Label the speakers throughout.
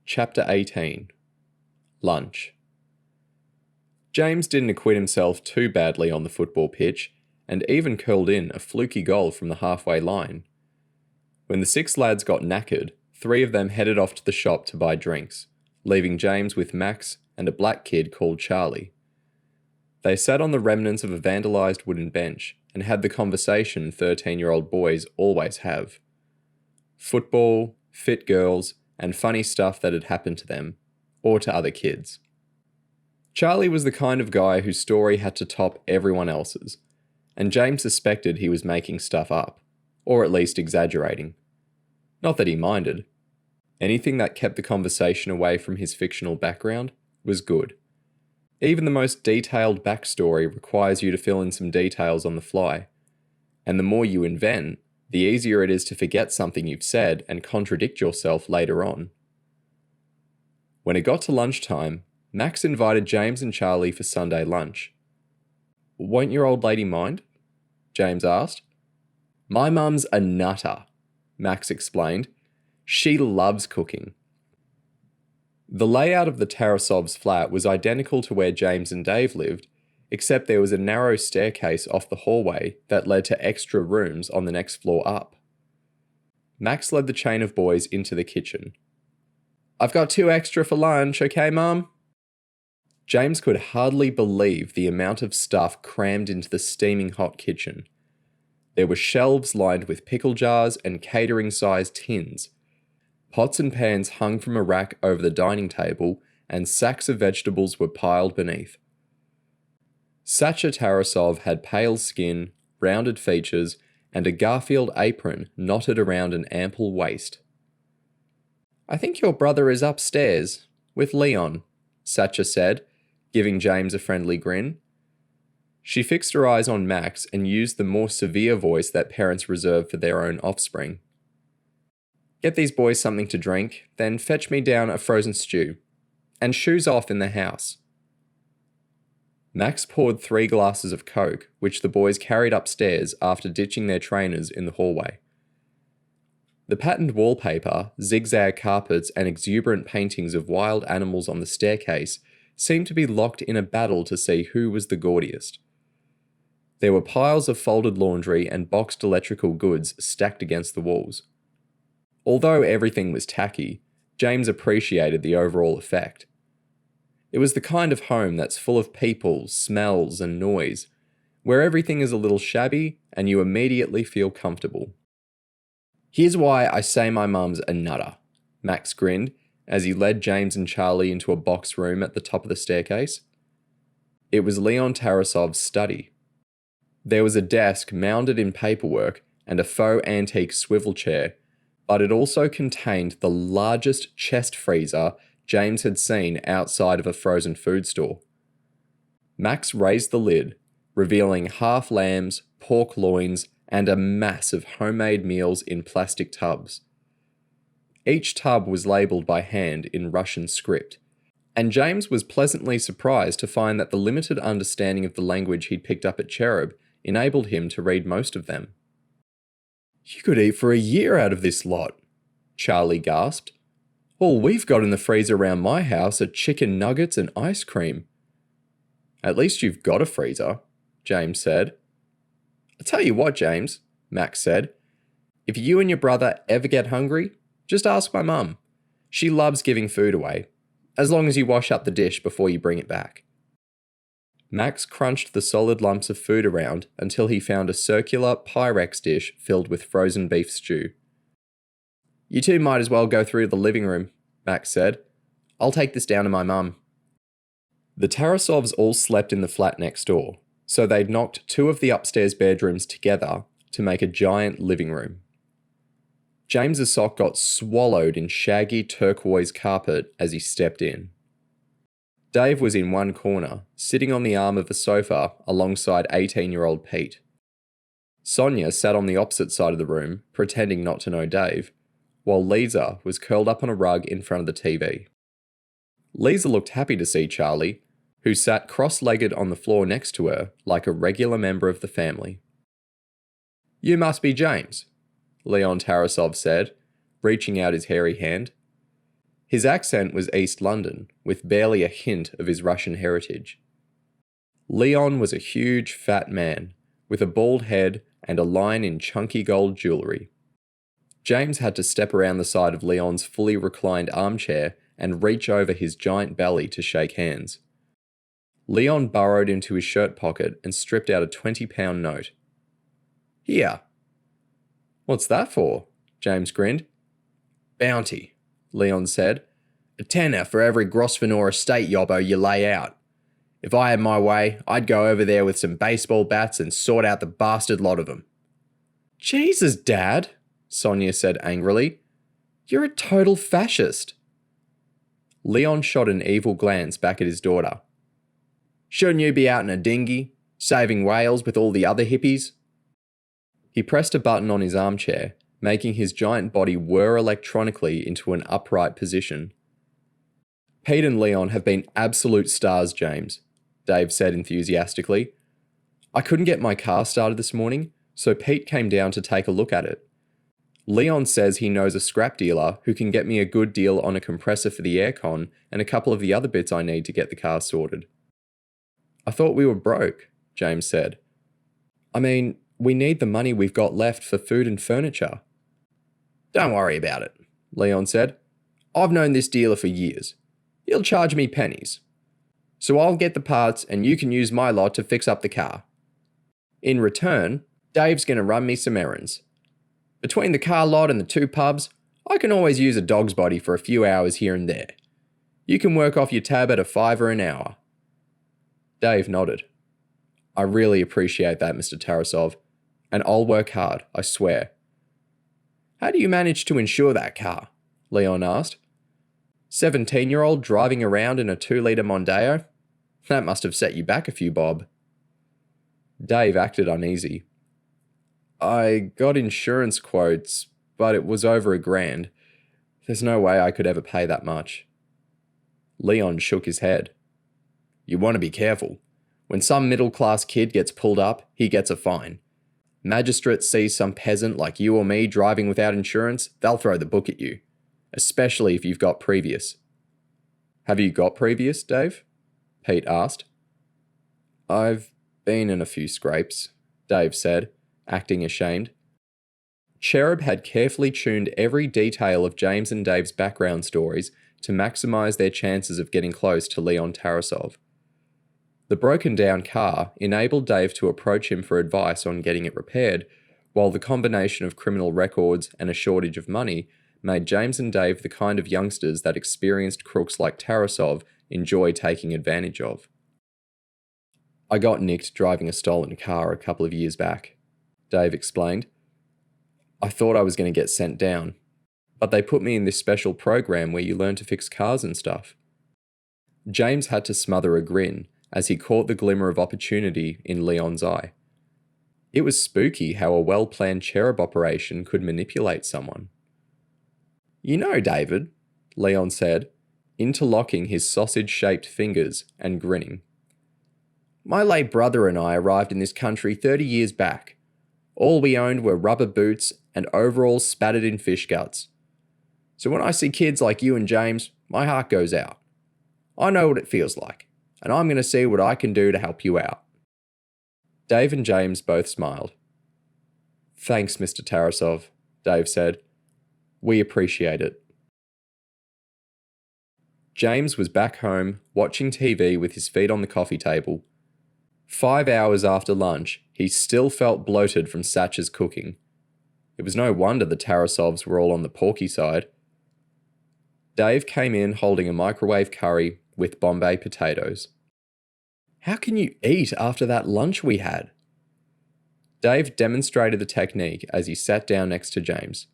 Speaker 1: Chapter 18. Lunch. James didn't acquit himself too badly on the football pitch, and even curled in a fluky goal from the halfway line. When the 6 lads got knackered, 3 of them headed off to the shop to buy drinks, leaving James with Max and a black kid called Charlie. They sat on the remnants of a vandalised wooden bench and had the conversation 13-year-old boys always have. Football, fit girls, and funny stuff that had happened to them, or to other kids. Charlie was the kind of guy whose story had to top everyone else's, and James suspected he was making stuff up, or at least exaggerating. Not that he minded. Anything that kept the conversation away from his fictional background was good. Even the most detailed backstory requires you to fill in some details on the fly, and the more you invent, the easier it is to forget something you've said and contradict yourself later on. When it got to lunchtime, Max invited James and Charlie for Sunday lunch. "Won't your old lady mind?" James asked. "My mum's a nutter," Max explained. "She loves cooking." The layout of the Tarasov's flat was identical to where James and Dave lived, except there was a narrow staircase off the hallway that led to extra rooms on the next floor up. Max led the chain of boys into the kitchen. "I've got 2 extra for lunch, okay, Mum?" James could hardly believe the amount of stuff crammed into the steaming hot kitchen. There were shelves lined with pickle jars and catering-sized tins. Pots and pans hung from a rack over the dining table, and sacks of vegetables were piled beneath. Sacha Tarasov had pale skin, rounded features, and a Garfield apron knotted around an ample waist. "I think your brother is upstairs, with Leon," Sacha said, giving James a friendly grin. She fixed her eyes on Max and used the more severe voice that parents reserve for their own offspring. "Get these boys something to drink, then fetch me down a frozen stew. And shoes off in the house." Max poured 3 glasses of Coke, which the boys carried upstairs after ditching their trainers in the hallway. The patterned wallpaper, zigzag carpets, and exuberant paintings of wild animals on the staircase seemed to be locked in a battle to see who was the gaudiest. There were piles of folded laundry and boxed electrical goods stacked against the walls. Although everything was tacky, James appreciated the overall effect. It was the kind of home that's full of people, smells, and noise, where everything is a little shabby and you immediately feel comfortable. "Here's why I say my mum's a nutter," Max grinned as he led James and Charlie into a box room at the top of the staircase. It was Leon Tarasov's study. There was a desk mounted in paperwork and a faux antique swivel chair, but it also contained the largest chest freezer James had seen outside of a frozen food store. Max raised the lid, revealing half lambs, pork loins, and a mass of homemade meals in plastic tubs. Each tub was labelled by hand in Russian script, and James was pleasantly surprised to find that the limited understanding of the language he'd picked up at CHERUB enabled him to read most of them. "You could eat for a year out of this lot," Charlie gasped. "All we've got in the freezer around my house are chicken nuggets and ice cream." "At least you've got a freezer," James said. "I'll tell you what, James," Max said. "If you and your brother ever get hungry, just ask my mum. She loves giving food away, as long as you wash up the dish before you bring it back." Max crunched the solid lumps of food around until he found a circular Pyrex dish filled with frozen beef stew. "You two might as well go through the living room," Max said. "I'll take this down to my mum." The Tarasovs all slept in the flat next door, so they'd knocked 2 of the upstairs bedrooms together to make a giant living room. James's sock got swallowed in shaggy turquoise carpet as he stepped in. Dave was in one corner, sitting on the arm of a sofa alongside 18-year-old Pete. Sonia sat on the opposite side of the room, pretending not to know Dave, while Lisa was curled up on a rug in front of the TV. Lisa looked happy to see Charlie, who sat cross-legged on the floor next to her like a regular member of the family. "You must be James," Leon Tarasov said, reaching out his hairy hand. His accent was East London, with barely a hint of his Russian heritage. Leon was a huge, fat man, with a bald head and a line in chunky gold jewellery. James had to step around the side of Leon's fully reclined armchair and reach over his giant belly to shake hands. Leon burrowed into his shirt pocket and stripped out a £20 note. "Here." "What's that for?" James grinned. "Bounty," Leon said. "A tenner for every Grosvenor estate yobbo you lay out. If I had my way, I'd go over there with some baseball bats and sort out the bastard lot of them." "Jesus, Dad," Sonia said angrily. "You're a total fascist." Leon shot an evil glance back at his daughter. "Shouldn't you be out in a dinghy, saving whales with all the other hippies?" He pressed a button on his armchair, making his giant body whir electronically into an upright position. "Pete and Leon have been absolute stars, James," Dave said enthusiastically. "I couldn't get my car started this morning, so Pete came down to take a look at it. Leon says he knows a scrap dealer who can get me a good deal on a compressor for the aircon and a couple of the other bits I need to get the car sorted." "I thought we were broke," James said. "I mean, we need the money we've got left for food and furniture." "Don't worry about it," Leon said. "I've known this dealer for years. He'll charge me pennies. So I'll get the parts and you can use my lot to fix up the car. In return, Dave's going to run me some errands. Between the car lot and the two pubs, I can always use a dog's body for a few hours here and there. You can work off your tab at $5 an hour." Dave nodded. "I really appreciate that, Mr. Tarasov, and I'll work hard, I swear." "How do you manage to insure that car?" Leon asked. 17-year-old driving around in a 2-litre Mondeo? That must have set you back a few bob." Dave acted uneasy. "I got insurance quotes, but it was over $1,000. There's no way I could ever pay that much." Leon shook his head. "You want to be careful. When some middle-class kid gets pulled up, he gets a fine. Magistrate sees some peasant like you or me driving without insurance, they'll throw the book at you, especially if you've got previous." "Have you got previous, Dave?" Pete asked. "I've been in a few scrapes," Dave said, acting ashamed. CHERUB had carefully tuned every detail of James and Dave's background stories to maximize their chances of getting close to Leon Tarasov. The broken-down car enabled Dave to approach him for advice on getting it repaired, while the combination of criminal records and a shortage of money made James and Dave the kind of youngsters that experienced crooks like Tarasov enjoy taking advantage of. "I got nicked driving a stolen car a couple of years back," Dave explained. "I thought I was going to get sent down, but they put me in this special program where you learn to fix cars and stuff." James had to smother a grin as he caught the glimmer of opportunity in Leon's eye. It was spooky how a well-planned CHERUB operation could manipulate someone. "You know, David," Leon said, interlocking his sausage-shaped fingers and grinning. "My late brother and I arrived in this country 30 years back. All we owned were rubber boots and overalls spattered in fish guts. So when I see kids like you and James, my heart goes out. I know what it feels like, and I'm going to see what I can do to help you out." Dave and James both smiled. "Thanks, Mr. Tarasov," Dave said. "We appreciate it." James was back home, watching TV with his feet on the coffee table. 5 hours after lunch, he still felt bloated from Satch's cooking. It was no wonder the Tarasovs were all on the porky side. Dave came in holding a microwave curry with Bombay potatoes. "How can you eat after that lunch we had?" Dave demonstrated the technique as he sat down next to James.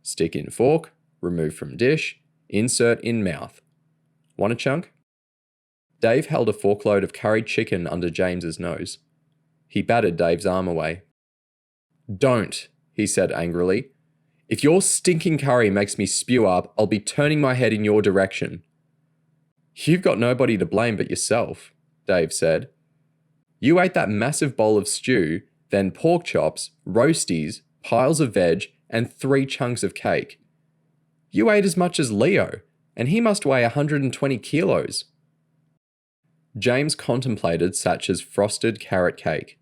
Speaker 1: "Stick in fork, remove from dish, insert in mouth. Want a chunk?" Dave held a forkload of curried chicken under James's nose. He batted Dave's arm away. "Don't," he said angrily. "If your stinking curry makes me spew up, I'll be turning my head in your direction." "You've got nobody to blame but yourself," Dave said. "You ate that massive bowl of stew, then pork chops, roasties, piles of veg, and 3 chunks of cake. You ate as much as Leo, and he must weigh 120 kilos. James contemplated Satch's frosted carrot cake.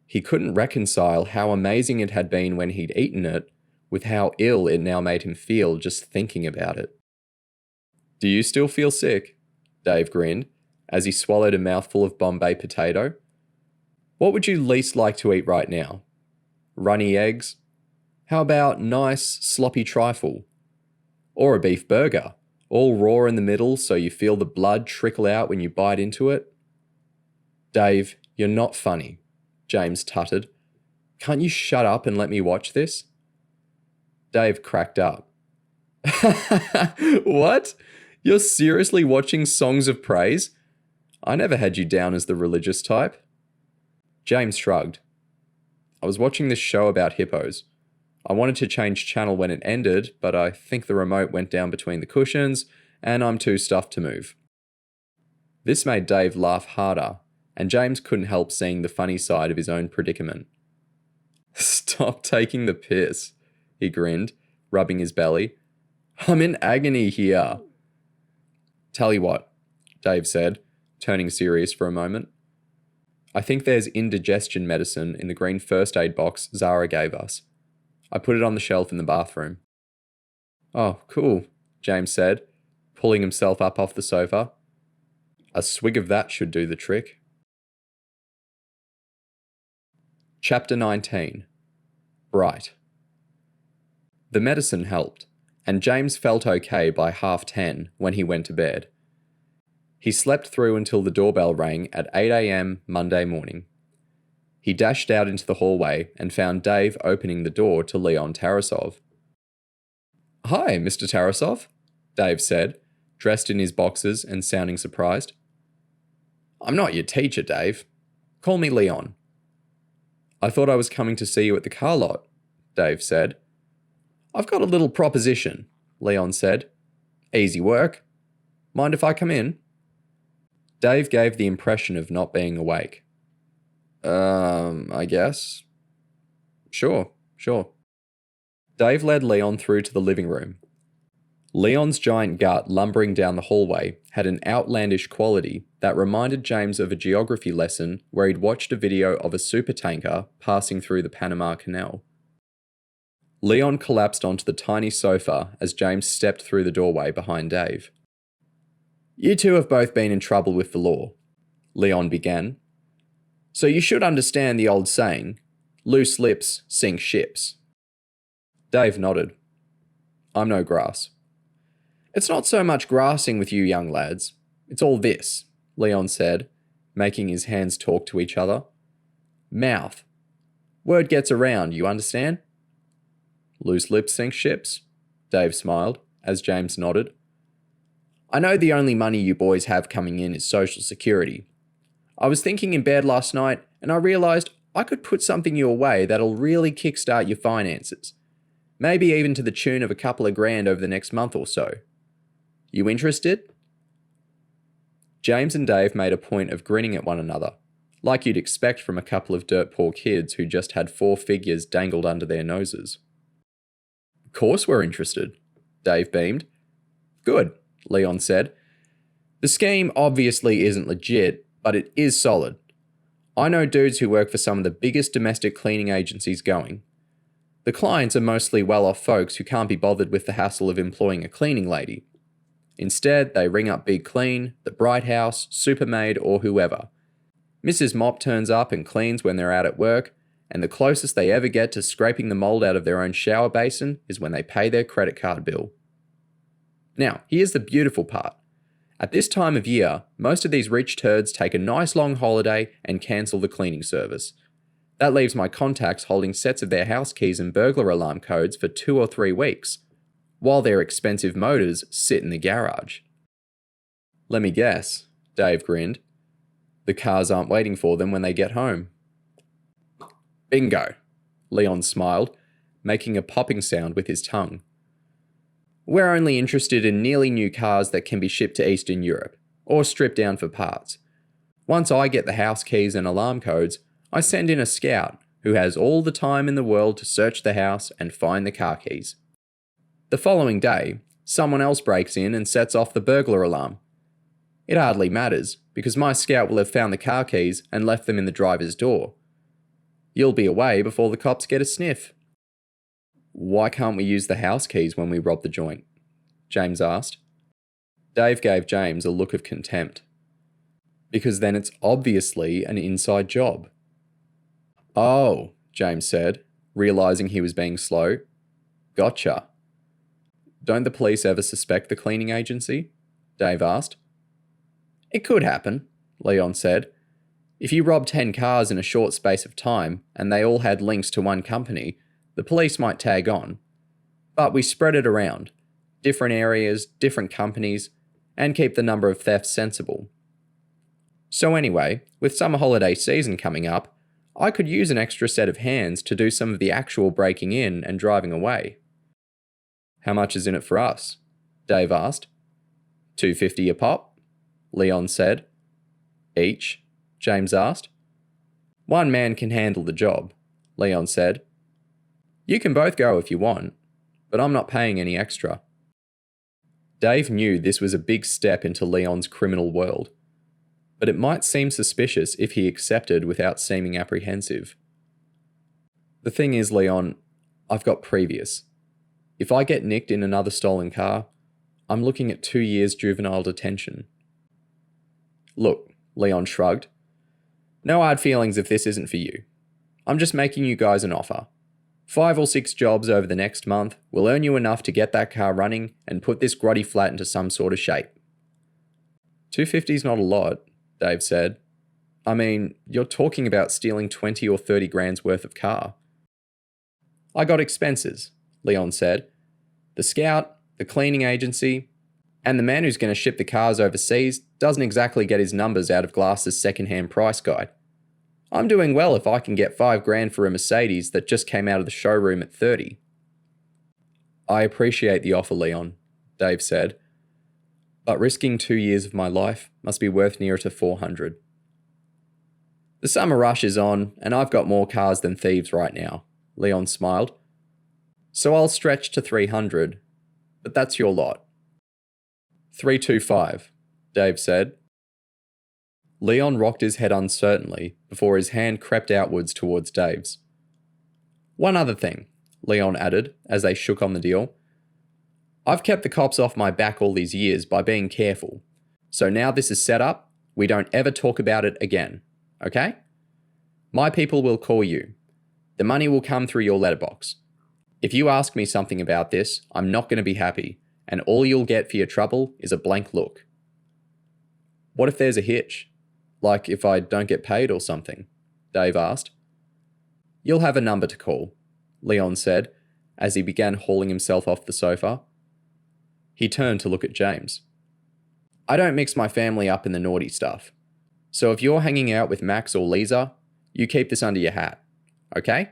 Speaker 1: He couldn't reconcile how amazing it had been when he'd eaten it with how ill it now made him feel just thinking about it. Do you still feel sick? Dave grinned as he swallowed a mouthful of Bombay potato. What would you least like to eat right now? Runny eggs? How about nice, sloppy trifle? Or a beef burger, all raw in the middle so you feel the blood trickle out when you bite into it? Dave, you're not funny, James tutted. Can't you shut up and let me watch this? Dave cracked up. What? You're seriously watching Songs of Praise? I never had you down as the religious type. James shrugged. I was watching this show about hippos. I wanted to change channel when it ended, but I think the remote went down between the cushions, and I'm too stuffed to move. This made Dave laugh harder, and James couldn't help seeing the funny side of his own predicament. Stop taking the piss, he grinned, rubbing his belly. I'm in agony here. Tell you what, Dave said, turning serious for a moment. I think there's indigestion medicine in the green first aid box Zara gave us. I put it on the shelf in the bathroom. Oh, cool, James said, pulling himself up off the sofa. A swig of that should do the trick. Chapter 19. Bright. The medicine helped, and James felt okay by 10:30 when he went to bed. He slept through until the doorbell rang at 8 a.m. Monday morning. He dashed out into the hallway and found Dave opening the door to Leon Tarasov. Hi, Mr. Tarasov, Dave said, dressed in his boxers and sounding surprised. I'm not your teacher, Dave. Call me Leon. I thought I was coming to see you at the car lot, Dave said. I've got a little proposition, Leon said. Easy work. Mind if I come in? Dave gave the impression of not being awake. I guess. Sure. Dave led Leon through to the living room. Leon's giant gut lumbering down the hallway had an outlandish quality that reminded James of a geography lesson where he'd watched a video of a supertanker passing through the Panama Canal. Leon collapsed onto the tiny sofa as James stepped through the doorway behind Dave. You two have both been in trouble with the law, Leon began. So you should understand the old saying, loose lips sink ships. Dave nodded. I'm no grass. It's not so much grassing with you young lads. It's all this, Leon said, making his hands talk to each other. Mouth. Word gets around, you understand? Loose lips sink ships, Dave smiled, as James nodded. I know the only money you boys have coming in is Social Security. I was thinking in bed last night, and I realised I could put something your way that'll really kickstart your finances. Maybe even to the tune of a couple of grand over the next month or so. You interested? James and Dave made a point of grinning at one another, like you'd expect from a couple of dirt poor kids who just had 4 figures dangled under their noses. Of course we're interested, Dave beamed. Good, Leon said. The scheme obviously isn't legit, but it is solid. I know dudes who work for some of the biggest domestic cleaning agencies going. The clients are mostly well-off folks who can't be bothered with the hassle of employing a cleaning lady. Instead, they ring up Big Clean, the Bright House, Supermaid, or whoever. Mrs. Mop turns up and cleans when they're out at work, and the closest they ever get to scraping the mold out of their own shower basin is when they pay their credit card bill. Now, here's the beautiful part. At this time of year, most of these rich turds take a nice long holiday and cancel the cleaning service. That leaves my contacts holding sets of their house keys and burglar alarm codes for 2 or 3 weeks, while their expensive motors sit in the garage. Let me guess, Dave grinned. The cars aren't waiting for them when they get home. Bingo, Leon smiled, making a popping sound with his tongue. We're only interested in nearly new cars that can be shipped to Eastern Europe, or stripped down for parts. Once I get the house keys and alarm codes, I send in a scout who has all the time in the world to search the house and find the car keys. The following day, someone else breaks in and sets off the burglar alarm. It hardly matters, because my scout will have found the car keys and left them in the driver's door. You'll be away before the cops get a sniff. Why can't we use the house keys when we rob the joint? James asked. Dave gave James a look of contempt. Because then it's obviously an inside job. Oh, James said, realising he was being slow. Gotcha. Don't the police ever suspect the cleaning agency? Dave asked. It could happen, Leon said. If you rob 10 cars in a short space of time and they all had links to one company, the police might tag on. But we spread it around. Different areas, different companies, and keep the number of thefts sensible. So anyway, with summer holiday season coming up, I could use an extra set of hands to do some of the actual breaking in and driving away. How much is in it for us? Dave asked. $2.50 a pop, Leon said. Each? James asked. One man can handle the job, Leon said. You can both go if you want, but I'm not paying any extra. Dave knew this was a big step into Leon's criminal world, but it might seem suspicious if he accepted without seeming apprehensive. The thing is, Leon, I've got previous. If I get nicked in another stolen car, I'm looking at 2 years juvenile detention. Look, Leon shrugged. No hard feelings if this isn't for you. I'm just making you guys an offer. 5 or 6 jobs over the next month will earn you enough to get that car running and put this grotty flat into some sort of shape. $2.50's not a lot, Dave said. I mean, you're talking about stealing 20 or 30 grand's worth of car. I got expenses, Leon said. The scout, the cleaning agency, and the man who's going to ship the cars overseas doesn't exactly get his numbers out of Glass's second-hand price guide. I'm doing well if I can get 5 grand for a Mercedes that just came out of the showroom at 30. I appreciate the offer, Leon, Dave said, but risking 2 years of my life must be worth nearer to 400. The summer rush is on, and I've got more cars than thieves right now, Leon smiled. So I'll stretch to 300, but that's your lot. 325, Dave said. Leon rocked his head uncertainly before his hand crept outwards towards Dave's. One other thing, Leon added as they shook on the deal. I've kept the cops off my back all these years by being careful, so now this is set up, we don't ever talk about it again, okay? My people will call you. The money will come through your letterbox. If you ask me something about this, I'm not going to be happy, and all you'll get for your trouble is a blank look. What if there's a hitch? Like if I don't get paid or something? Dave asked. You'll have a number to call, Leon said, as he began hauling himself off the sofa. He turned to look at James. I don't mix my family up in the naughty stuff. So if you're hanging out with Max or Lisa, you keep this under your hat, okay?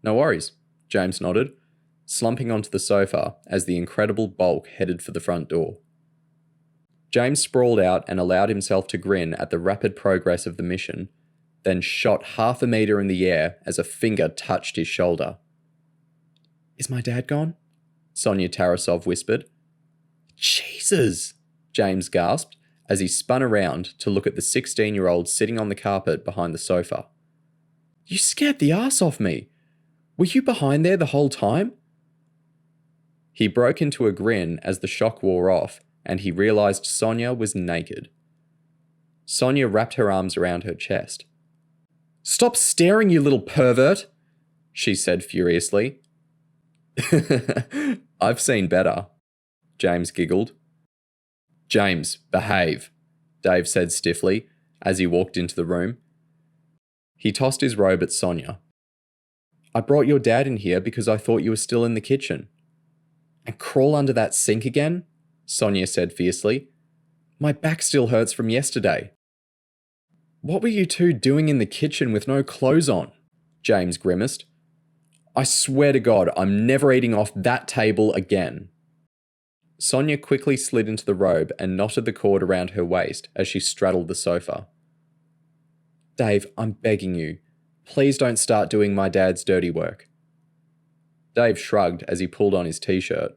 Speaker 1: No worries, James nodded, slumping onto the sofa as the incredible bulk headed for the front door. James sprawled out and allowed himself to grin at the rapid progress of the mission, then shot 1/2 meter in the air as a finger touched his shoulder. Is my dad gone? Sonia Tarasov whispered. Jesus! James gasped as he spun around to look at the 16-year-old sitting on the carpet behind the sofa. You scared the ass off me. Were you behind there the whole time? He broke into a grin as the shock wore off and he realised Sonia was naked. Sonia wrapped her arms around her chest. Stop staring, you little pervert, she said furiously. I've seen better, James giggled. James, behave, Dave said stiffly as he walked into the room. He tossed his robe at Sonia. I brought your dad in here because I thought you were still in the kitchen. And crawl under that sink again? Sonia said fiercely. My back still hurts from yesterday. What were you two doing in the kitchen with no clothes on? James grimaced. I swear to God, I'm never eating off that table again. Sonia quickly slid into the robe and knotted the cord around her waist as she straddled the sofa. Dave, I'm begging you. Please don't start doing my dad's dirty work. Dave shrugged as he pulled on his t-shirt.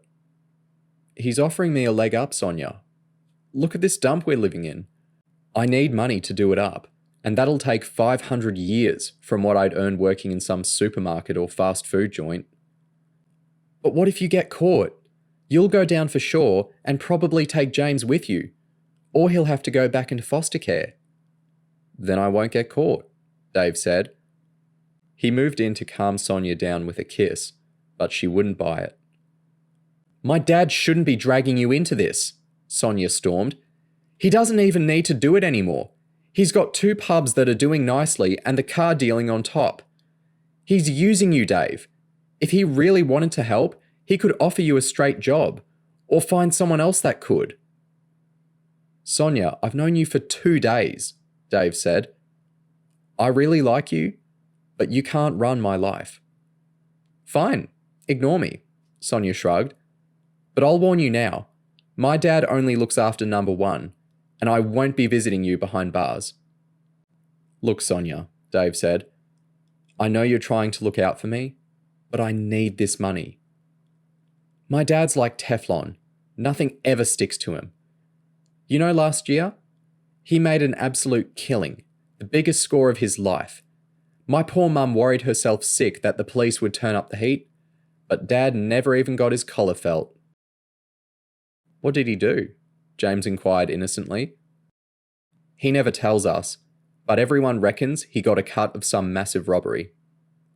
Speaker 1: He's offering me a leg up, Sonia. Look at this dump we're living in. I need money to do it up, and that'll take 500 years from what I'd earn working in some supermarket or fast food joint. But what if you get caught? You'll go down for sure and probably take James with you, or he'll have to go back into foster care. Then I won't get caught, Dave said. He moved in to calm Sonia down with a kiss, but she wouldn't buy it. My dad shouldn't be dragging you into this, Sonia stormed. He doesn't even need to do it anymore. He's got 2 pubs that are doing nicely and the car dealing on top. He's using you, Dave. If he really wanted to help, he could offer you a straight job, or find someone else that could. Sonia, I've known you for 2 days, Dave said. I really like you, but you can't run my life. Fine, ignore me, Sonia shrugged. But I'll warn you now, my dad only looks after number 1, and I won't be visiting you behind bars. Look, Sonia, Dave said, I know you're trying to look out for me, but I need this money. My dad's like Teflon. Nothing ever sticks to him. You know, last year, he made an absolute killing, the biggest score of his life. My poor mum worried herself sick that the police would turn up the heat, but Dad never even got his collar felt. What did he do? James inquired innocently. He never tells us, but everyone reckons he got a cut of some massive robbery,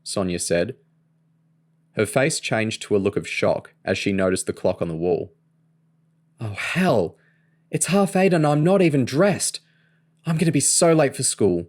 Speaker 1: Sonia said. Her face changed to a look of shock as she noticed the clock on the wall. Oh, hell! It's 8:30 and I'm not even dressed. I'm going to be so late for school.